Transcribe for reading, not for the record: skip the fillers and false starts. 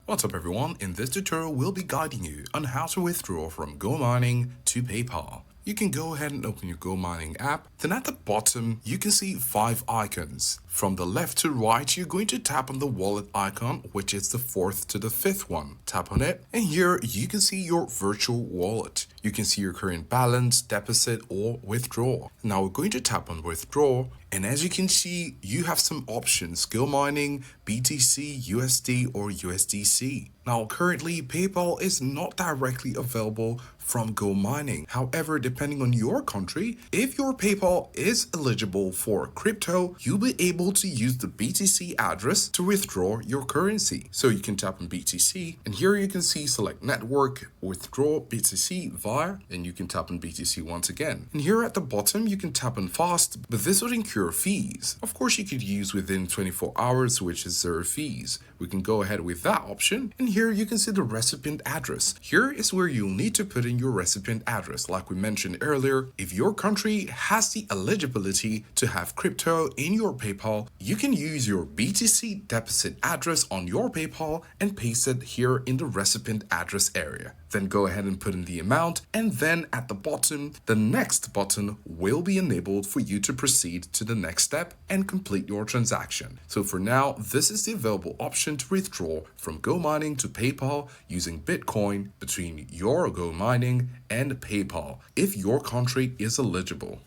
What's up everyone, in this tutorial we'll be guiding you on how to withdraw from Go Mining to PayPal. You can go ahead and open your Go Mining app, then at the bottom you can see 5 icons. From the left to right you're going to tap on the wallet icon, which is the 4th to the 5th one. Tap on it and here you can see your virtual wallet. You can see your current balance, deposit or withdraw. Now we're going to tap on withdraw, and as you can see you have some options: Go Mining, BTC, USD or USDC. Now currently PayPal is not directly available from Go Mining. However, depending on your country, if your PayPal is eligible for crypto, you'll be able to use the BTC address to withdraw your currency. So you can tap on BTC and here you can see select network, withdraw BTC via, and you can tap on BTC once again. And here at the bottom you can tap on fast, but this would incur fees. Of course you could use within 24 hours, which is 0 fees. We can go ahead with that option, and here you can see the recipient address. Here is where you'll need to put in your recipient address. Like we mentioned earlier, if your country has the eligibility to have crypto in your PayPal, you can use your BTC deposit address on your PayPal and paste it here in the recipient address area. Then go ahead and put in the amount, and then at the bottom, the next button will be enabled for you to proceed to the next step and complete your transaction. So for now, this is the available option to withdraw from Go Mining to PayPal using Bitcoin between your Go Mining and PayPal if your country is eligible.